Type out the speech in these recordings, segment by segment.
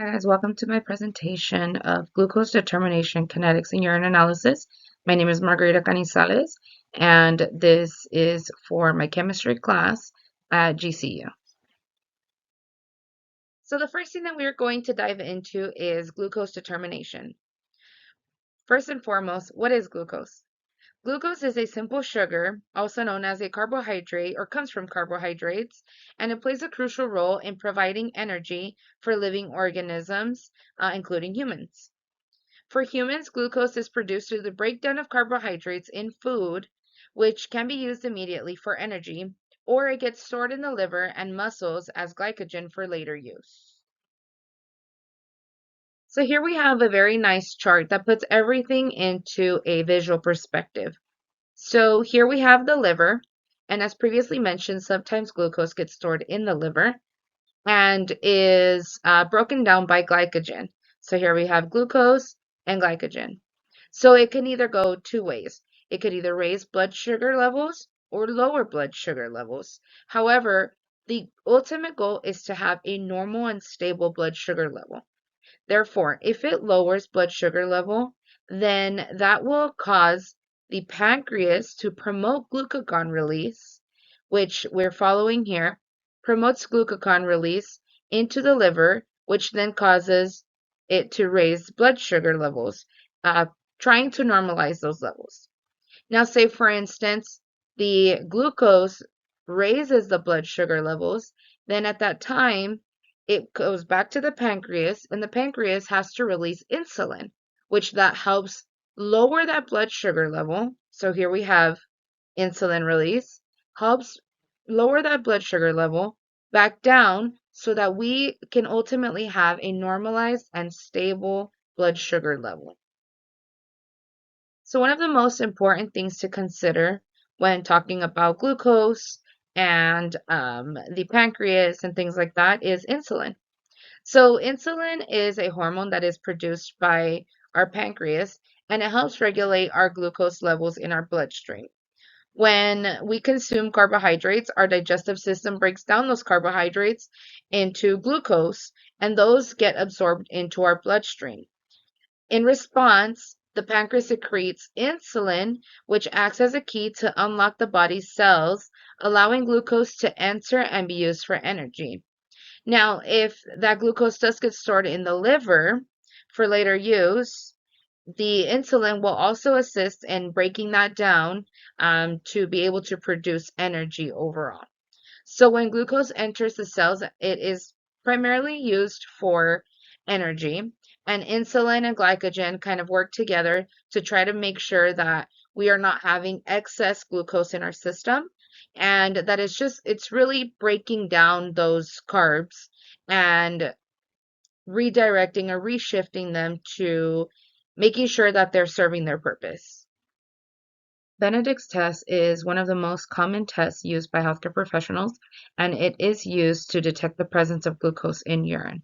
Hi guys, welcome to my presentation of glucose determination, kinetics, and urine analysis. My name is Margarita Canizales, and this is for my chemistry class at GCU. So the first thing that we're going to dive into is glucose determination. First and foremost, what is glucose? Glucose is a simple sugar, also known as a carbohydrate or comes from carbohydrates, and it plays a crucial role in providing energy for living organisms, including humans. For humans, glucose is produced through the breakdown of carbohydrates in food, which can be used immediately for energy, or it gets stored in the liver and muscles as glycogen for later use. So here we have a very nice chart that puts everything into a visual perspective. So here we have the liver, and as previously mentioned, sometimes glucose gets stored in the liver and is broken down by glycogen. So here we have glucose and glycogen. So it can either go two ways. It could either raise blood sugar levels or lower blood sugar levels. However, the ultimate goal is to have a normal and stable blood sugar level. Therefore, if it lowers blood sugar level, then that will cause the pancreas to promote glucagon release, which we're following here, promotes glucagon release into the liver, which then causes it to raise blood sugar levels, trying to normalize those levels. Now, say for instance, the glucose raises the blood sugar levels, then at that time, it goes back to the pancreas, and the pancreas has to release insulin, which that helps lower that blood sugar level. So here we have insulin release, helps lower that blood sugar level back down so that we can ultimately have a normalized and stable blood sugar level. So one of the most important things to consider when talking about glucose and the pancreas and things like that is insulin. So insulin is a hormone that is produced by our pancreas, and it helps regulate our glucose levels in our bloodstream. When we consume carbohydrates, our digestive system breaks down those carbohydrates into glucose, and those get absorbed into our bloodstream. In response, the pancreas secretes insulin, which acts as a key to unlock the body's cells, allowing glucose to enter and be used for energy. Now, if that glucose does get stored in the liver for later use, the insulin will also assist in breaking that down to be able to produce energy overall. So when glucose enters the cells, it is primarily used for energy, and insulin and glycogen kind of work together to try to make sure that we are not having excess glucose in our system, and that it's really breaking down those carbs and redirecting or reshifting them to making sure that they're serving their purpose. Benedict's test is one of the most common tests used by healthcare professionals, and it is used to detect the presence of glucose in urine.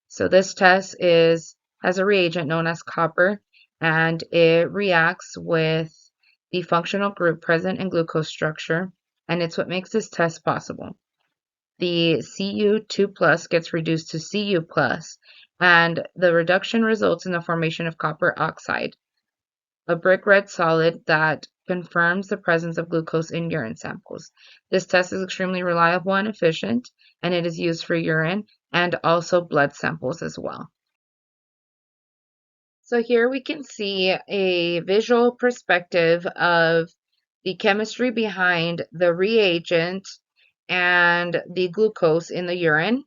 So this test has a reagent known as copper, and it reacts with the functional group present in glucose structure, and it's what makes this test possible. The Cu2 plus gets reduced to Cu plus, and the reduction results in the formation of copper oxide, a brick red solid that confirms the presence of glucose in urine samples. This test is extremely reliable and efficient, and it is used for urine and also blood samples as well. So here we can see a visual perspective of the chemistry behind the reagent and the glucose in the urine.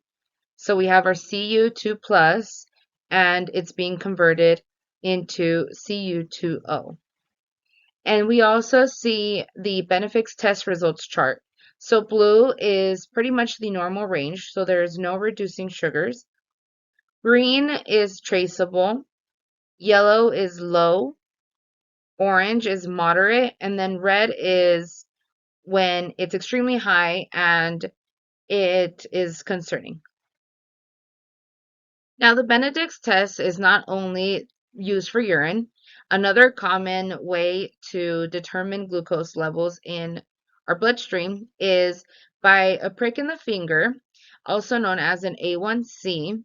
So we have our Cu2 plus, and it's being converted into Cu2O. And we also see the Benefix test results chart. So blue is pretty much the normal range, so there is no reducing sugars. Green is traceable, yellow is low, orange is moderate, and then red is when it's extremely high and it is concerning. Now, the Benedict's test is not only used for urine. Another common way to determine glucose levels in our bloodstream is by a prick in the finger, also known as an A1C,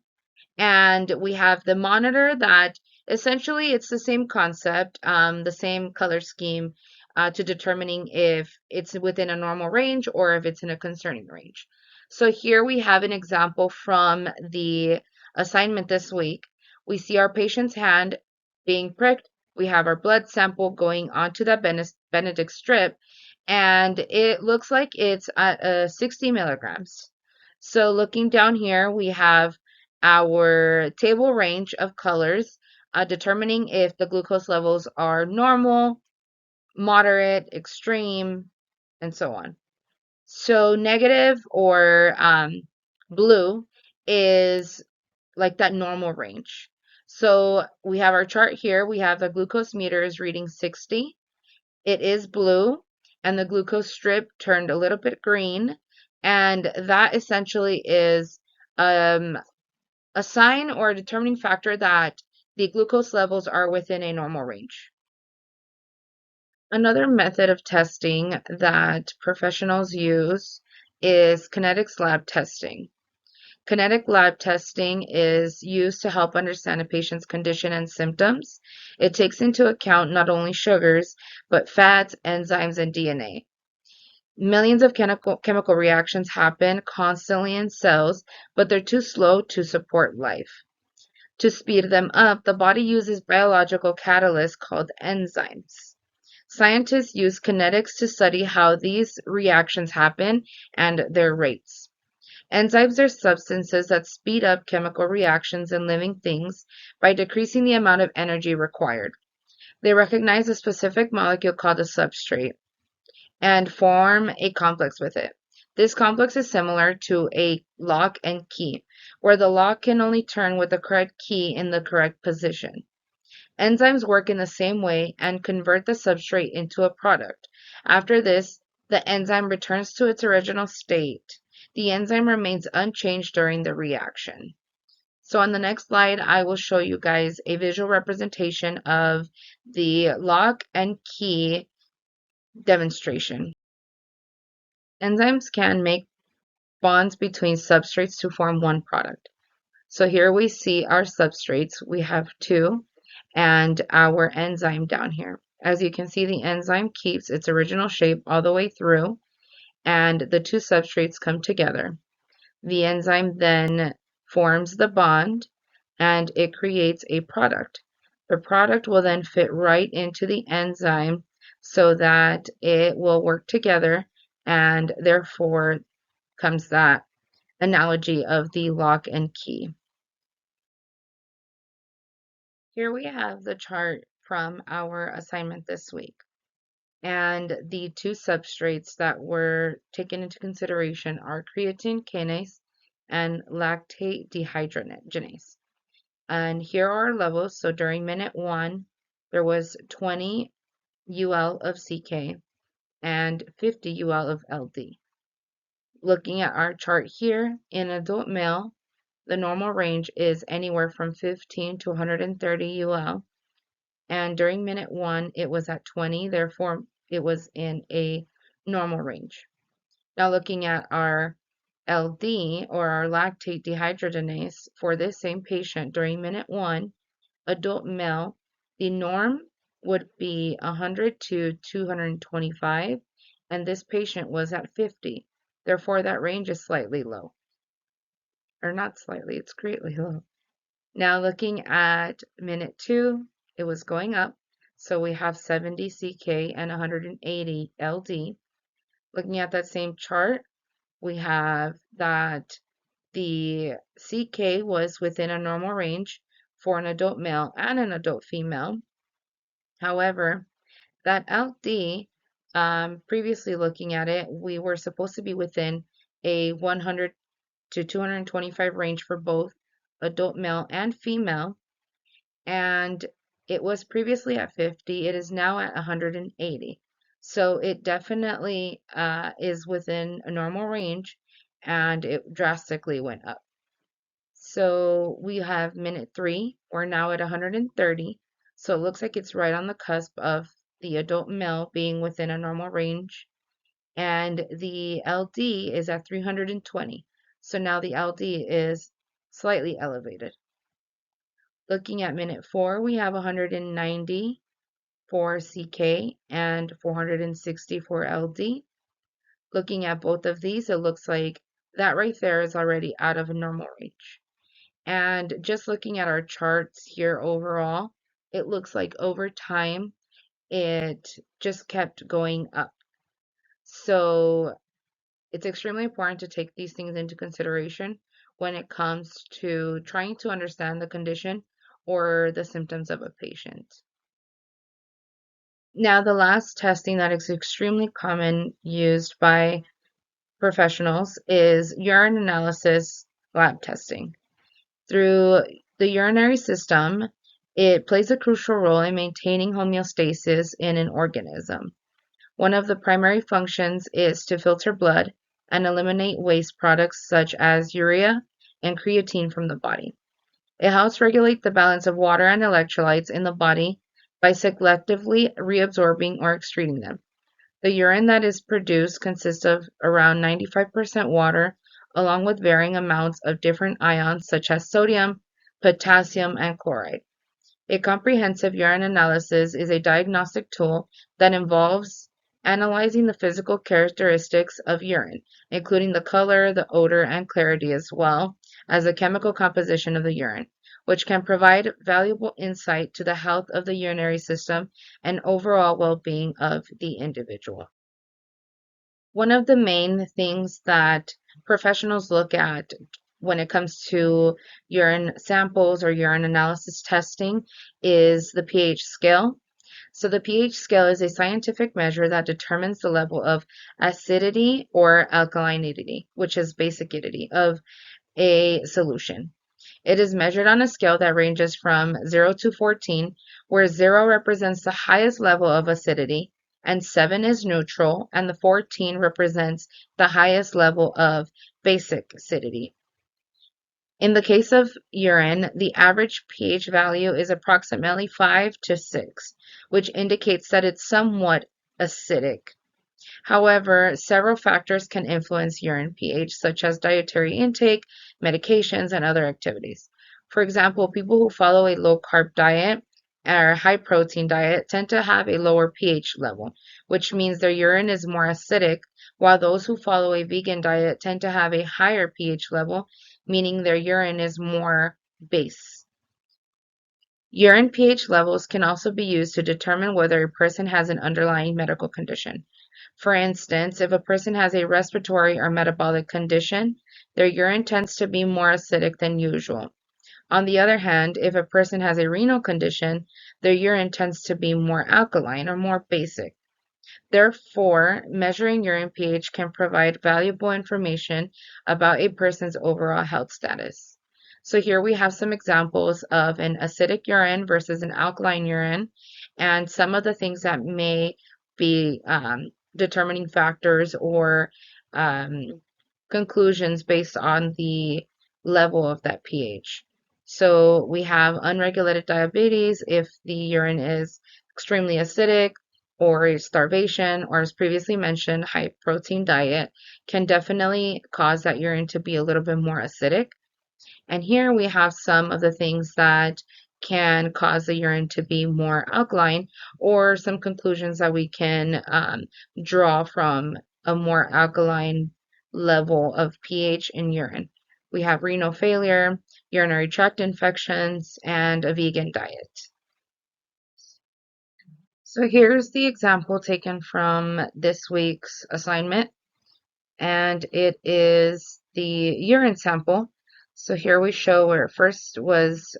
And we have the monitor that essentially it's the same concept, the same color scheme to determining if it's within a normal range or if it's in a concerning range. So here we have an example from the assignment this week. We see our patient's hand being pricked. We have our blood sample going onto that Benedict strip, and it looks like it's at 60 milligrams. So looking down here, we have our table range of colors, determining if the glucose levels are normal, moderate, extreme, and so on. So negative or blue is like that normal range. So we have our chart here. We have the glucose meter is reading 60. It is blue, and the glucose strip turned a little bit green. And that essentially is a sign or a determining factor that the glucose levels are within a normal range. Another method of testing that professionals use is kinetics lab testing. Kinetic lab testing is used to help understand a patient's condition and symptoms. It takes into account not only sugars, but fats, enzymes, and DNA. Millions of chemical reactions happen constantly in cells, but they're too slow to support life. To speed them up, the body uses biological catalysts called enzymes. Scientists use kinetics to study how these reactions happen and their rates. Enzymes are substances that speed up chemical reactions in living things by decreasing the amount of energy required. They recognize a specific molecule called a substrate and form a complex with it. This complex is similar to a lock and key, where the lock can only turn with the correct key in the correct position. Enzymes work in the same way and convert the substrate into a product. After this, the enzyme returns to its original state. The enzyme remains unchanged during the reaction. So on the next slide, I will show you guys a visual representation of the lock and key demonstration. Enzymes can make bonds between substrates to form one product. So here we see our substrates. We have two, and our enzyme down here. As you can see, the enzyme keeps its original shape all the way through, and the two substrates come together. The enzyme then forms the bond, and it creates a product. The product will then fit right into the enzyme so that it will work together, and therefore comes that analogy of the lock and key. Here we have the chart from our assignment this week. And the two substrates that were taken into consideration are creatine kinase and lactate dehydrogenase. And here are our levels. So during minute 1, there was 20 UL of CK and 50 UL of LD. Looking at our chart here, in adult male, the normal range is anywhere from 15 to 130 UL. And during minute 1, it was at 20, therefore it was in a normal range. Now looking at our LD, or our lactate dehydrogenase, for this same patient during minute 1, adult male, the norm would be 100 to 225, and this patient was at 50. Therefore, that range is slightly low. Or not slightly, it's greatly low. Now looking at minute 2, it was going up. So we have 70 CK and 180 LD. Looking at that same chart, we have that the CK was within a normal range for an adult male and an adult female. However, that LD, previously looking at it, we were supposed to be within a 100 to 225 range for both adult male and female, and it was previously at 50. It is now at 180. So it definitely is within a normal range, and it drastically went up. So we have minute 3. We're now at 130. So it looks like it's right on the cusp of the adult male being within a normal range. And the LD is at 320. So now the LD is slightly elevated. Looking at minute 4, we have 190 for CK and 460 for LD. Looking at both of these, it looks like that right there is already out of normal range. And just looking at our charts here overall, it looks like over time, it just kept going up. So it's extremely important to take these things into consideration when it comes to trying to understand the condition or the symptoms of a patient. Now, the last testing that is extremely common used by professionals is urine analysis lab testing. Through the urinary system, it plays a crucial role in maintaining homeostasis in an organism. One of the primary functions is to filter blood and eliminate waste products such as urea and creatine from the body. It helps regulate the balance of water and electrolytes in the body by selectively reabsorbing or excreting them. The urine that is produced consists of around 95% water, along with varying amounts of different ions such as sodium, potassium, and chloride. A comprehensive urine analysis is a diagnostic tool that involves analyzing the physical characteristics of urine, including the color, the odor, and clarity, as well as the chemical composition of the urine, which can provide valuable insight to the health of the urinary system and overall well-being of the individual. One of the main things that professionals look at when it comes to urine samples or urine analysis testing is the pH scale. So the pH scale is a scientific measure that determines the level of acidity or alkalinity, which is basicity, of a solution. It is measured on a scale that ranges from 0 to 14, where 0 represents the highest level of acidity, and 7 is neutral, and the 14 represents the highest level of basic acidity. In the case of urine, the average pH value is approximately 5 to 6, which indicates that it's somewhat acidic. However, several factors can influence urine pH, such as dietary intake, medications, and other activities. For example, people who follow a low-carb diet or high-protein diet tend to have a lower pH level, which means their urine is more acidic, while those who follow a vegan diet tend to have a higher pH level, meaning their urine is more base. Urine pH levels can also be used to determine whether a person has an underlying medical condition. For instance, if a person has a respiratory or metabolic condition, their urine tends to be more acidic than usual. On the other hand, if a person has a renal condition, their urine tends to be more alkaline or more basic. Therefore, measuring urine pH can provide valuable information about a person's overall health status. So here we have some examples of an acidic urine versus an alkaline urine, and some of the things that may be determining factors or um, conclusions based on the level of that pH. So we have unregulated diabetes if the urine is extremely acidic, or a starvation, or as previously mentioned, high protein diet can definitely cause that urine to be a little bit more acidic. And here we have some of the things that can cause the urine to be more alkaline, or some conclusions that we can draw from a more alkaline level of pH in urine. We have renal failure, urinary tract infections, and a vegan diet. So here's the example taken from this week's assignment, and it is the urine sample. So here we show where it first was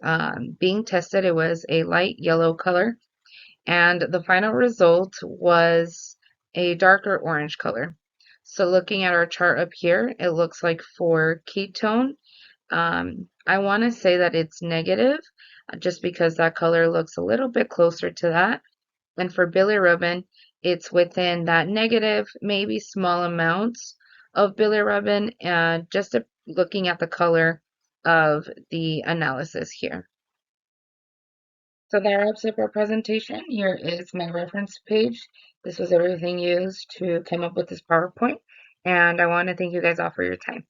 being tested. It was a light yellow color, and the final result was a darker orange color. So looking at our chart up here, it looks like for ketone, I want to say that it's negative, just because that color looks a little bit closer to that. And for bilirubin, it's within that negative, maybe small amounts of bilirubin, and just looking at the color of the analysis here. So that wraps up our presentation. Here is my reference page. This was everything used to come up with this PowerPoint. And I want to thank you guys all for your time.